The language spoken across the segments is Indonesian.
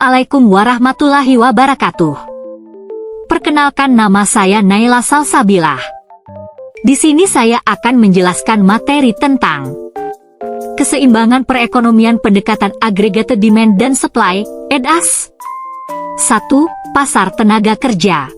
Assalamualaikum warahmatullahi wabarakatuh. Perkenalkan, nama saya Naila Salsabilah. Di sini saya akan menjelaskan materi tentang keseimbangan perekonomian pendekatan agregated demand dan supply, EDAS. 1. Pasar tenaga kerja.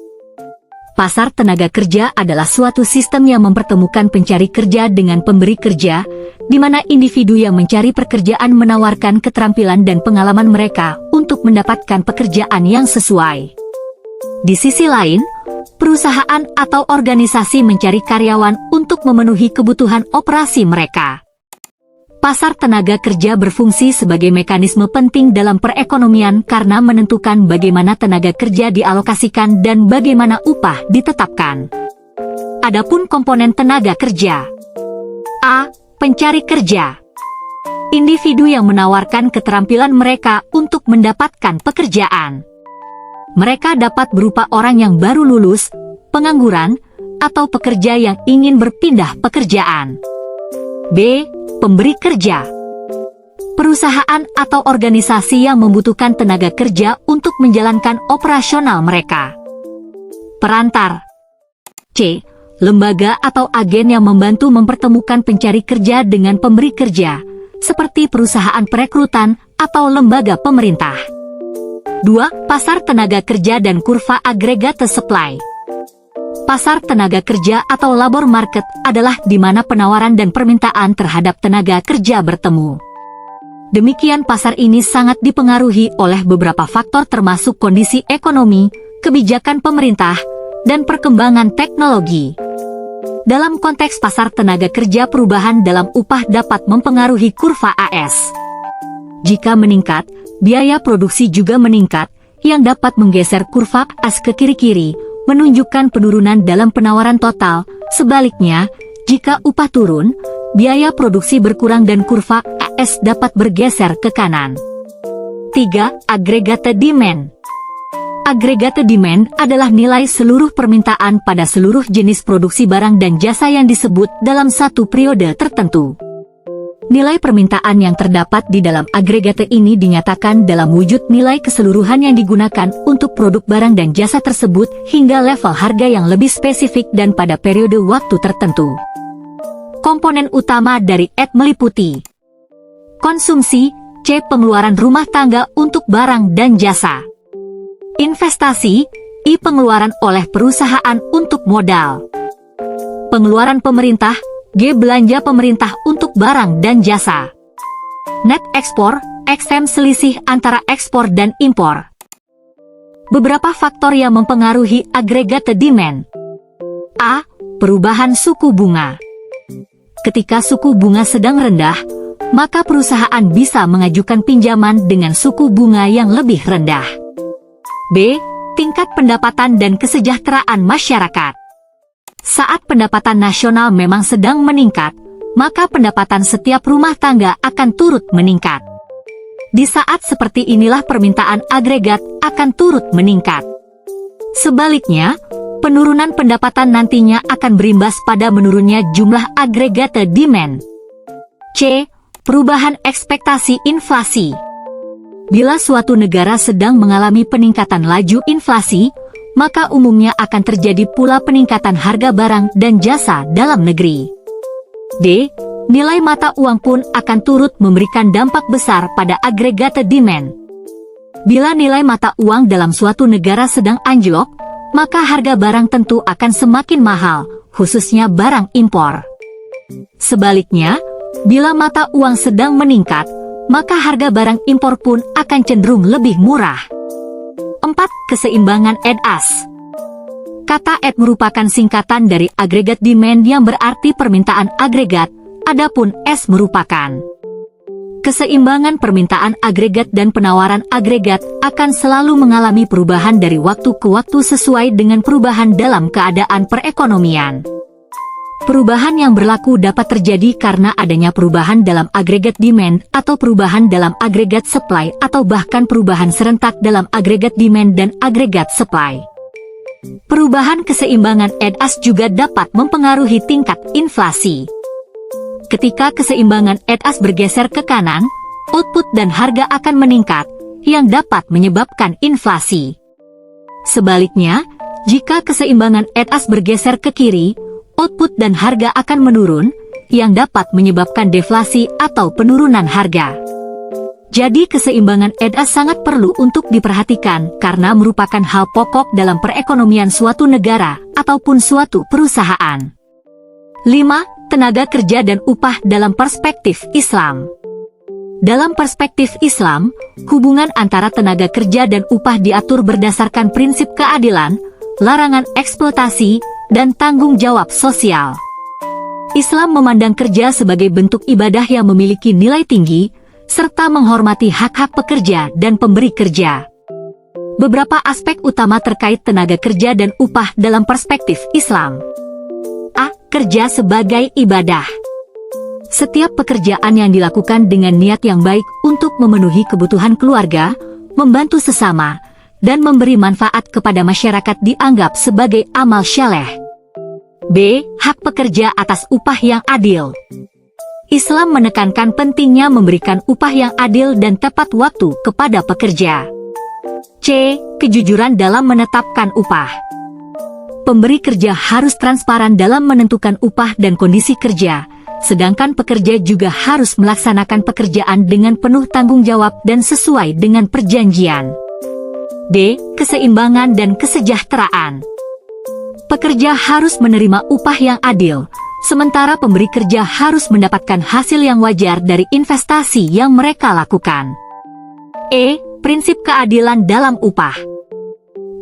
Pasar tenaga kerja adalah suatu sistem yang mempertemukan pencari kerja dengan pemberi kerja, di mana individu yang mencari pekerjaan menawarkan keterampilan dan pengalaman mereka untuk mendapatkan pekerjaan yang sesuai. Di sisi lain, perusahaan atau organisasi mencari karyawan untuk memenuhi kebutuhan operasi mereka. Pasar tenaga kerja berfungsi sebagai mekanisme penting dalam perekonomian karena menentukan bagaimana tenaga kerja dialokasikan dan bagaimana upah ditetapkan. Adapun komponen tenaga kerja. A. Pencari kerja. Individu yang menawarkan keterampilan mereka untuk mendapatkan pekerjaan. Mereka dapat berupa orang yang baru lulus, pengangguran, atau pekerja yang ingin berpindah pekerjaan. B. Pemberi kerja. Perusahaan atau organisasi yang membutuhkan tenaga kerja untuk menjalankan operasional mereka. Perantar. C. Lembaga atau agen yang membantu mempertemukan pencari kerja dengan pemberi kerja, seperti perusahaan perekrutan atau lembaga pemerintah. 2. Pasar tenaga kerja dan kurva agregat supply. Pasar tenaga kerja atau labor market adalah di mana penawaran dan permintaan terhadap tenaga kerja bertemu. Demikian pasar ini sangat dipengaruhi oleh beberapa faktor termasuk kondisi ekonomi, kebijakan pemerintah, dan perkembangan teknologi. Dalam konteks pasar tenaga kerja, perubahan dalam upah dapat mempengaruhi kurva AS. Jika meningkat, biaya produksi juga meningkat, yang dapat menggeser kurva AS ke kiri-kiri, menunjukkan penurunan dalam penawaran total. Sebaliknya, jika upah turun, biaya produksi berkurang dan kurva AS dapat bergeser ke kanan. 3. Agregated demand. Agregated demand adalah nilai seluruh permintaan pada seluruh jenis produksi barang dan jasa yang disebut dalam satu periode tertentu. Nilai permintaan yang terdapat di dalam agregated ini dinyatakan dalam wujud nilai keseluruhan yang digunakan untuk produk barang dan jasa tersebut hingga level harga yang lebih spesifik dan pada periode waktu tertentu. Komponen utama dari ED meliputi konsumsi, C. Pengeluaran rumah tangga untuk barang dan jasa. Investasi, I. Pengeluaran oleh perusahaan untuk modal. Pengeluaran pemerintah, G. Belanja pemerintah untuk barang dan jasa. Net ekspor, XM selisih antara ekspor dan impor. Beberapa faktor yang mempengaruhi agregated demand. A. Perubahan suku bunga. Ketika suku bunga sedang rendah, maka perusahaan bisa mengajukan pinjaman dengan suku bunga yang lebih rendah. B. Tingkat pendapatan dan kesejahteraan masyarakat. Saat pendapatan nasional memang sedang meningkat, maka pendapatan setiap rumah tangga akan turut meningkat. Di saat seperti inilah permintaan agregat akan turut meningkat. Sebaliknya, penurunan pendapatan nantinya akan berimbas pada menurunnya jumlah agregated demand. C. Perubahan ekspektasi inflasi. Bila suatu negara sedang mengalami peningkatan laju inflasi, maka umumnya akan terjadi pula peningkatan harga barang dan jasa dalam negeri. D. Nilai mata uang pun akan turut memberikan dampak besar pada agregated demand. Bila nilai mata uang dalam suatu negara sedang anjlok, maka harga barang tentu akan semakin mahal, khususnya barang impor. Sebaliknya, bila mata uang sedang meningkat, maka harga barang impor pun akan cenderung lebih murah. 4. Keseimbangan EDAS. Kata ED merupakan singkatan dari agregat demand yang berarti permintaan agregat, adapun S merupakan keseimbangan permintaan agregat dan penawaran agregat akan selalu mengalami perubahan dari waktu ke waktu sesuai dengan perubahan dalam keadaan perekonomian. Perubahan yang berlaku dapat terjadi karena adanya perubahan dalam agregat demand atau perubahan dalam agregat supply atau bahkan perubahan serentak dalam agregat demand dan agregat supply. Perubahan keseimbangan EDAS juga dapat mempengaruhi tingkat inflasi. Ketika keseimbangan EDAS bergeser ke kanan, output dan harga akan meningkat, yang dapat menyebabkan inflasi. Sebaliknya, jika keseimbangan edas bergeser ke kiri, output dan harga akan menurun, yang dapat menyebabkan deflasi atau penurunan harga. Jadi keseimbangan edas sangat perlu untuk diperhatikan karena merupakan hal pokok dalam perekonomian suatu negara ataupun suatu perusahaan. 5. Tenaga kerja dan upah dalam perspektif Islam. Dalam perspektif Islam, hubungan antara tenaga kerja dan upah diatur berdasarkan prinsip keadilan, larangan eksploitasi, dan tanggung jawab sosial. Islam memandang kerja sebagai bentuk ibadah yang memiliki nilai tinggi, serta menghormati hak-hak pekerja dan pemberi kerja. Beberapa aspek utama terkait tenaga kerja dan upah dalam perspektif Islam. A. Kerja sebagai ibadah. Setiap pekerjaan yang dilakukan dengan niat yang baik untuk memenuhi kebutuhan keluarga, membantu sesama, dan memberi manfaat kepada masyarakat dianggap sebagai amal syaleh. B. Hak pekerja atas upah yang adil. Islam menekankan pentingnya memberikan upah yang adil dan tepat waktu kepada pekerja. C. Kejujuran dalam menetapkan upah. Pemberi kerja harus transparan dalam menentukan upah dan kondisi kerja, sedangkan pekerja juga harus melaksanakan pekerjaan dengan penuh tanggung jawab dan sesuai dengan perjanjian. D. Keseimbangan dan kesejahteraan. Pekerja harus menerima upah yang adil, sementara pemberi kerja harus mendapatkan hasil yang wajar dari investasi yang mereka lakukan. E. Prinsip keadilan dalam upah.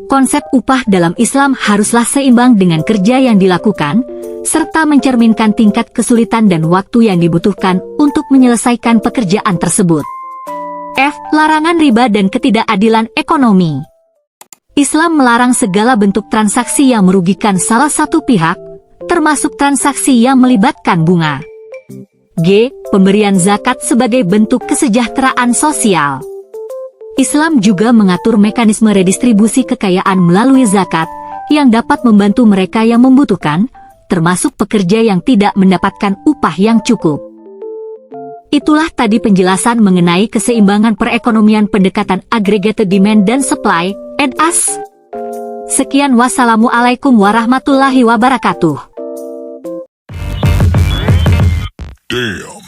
Konsep upah dalam Islam haruslah seimbang dengan kerja yang dilakukan, serta mencerminkan tingkat kesulitan dan waktu yang dibutuhkan untuk menyelesaikan pekerjaan tersebut. F. Larangan riba dan ketidakadilan ekonomi. Islam melarang segala bentuk transaksi yang merugikan salah satu pihak, termasuk transaksi yang melibatkan bunga. G. Pemberian zakat sebagai bentuk kesejahteraan sosial. Islam juga mengatur mekanisme redistribusi kekayaan melalui zakat, yang dapat membantu mereka yang membutuhkan, termasuk pekerja yang tidak mendapatkan upah yang cukup. Itulah tadi penjelasan mengenai keseimbangan perekonomian pendekatan aggregated demand dan supply, EDAS. Sekian, wassalamualaikum warahmatullahi wabarakatuh. Damn.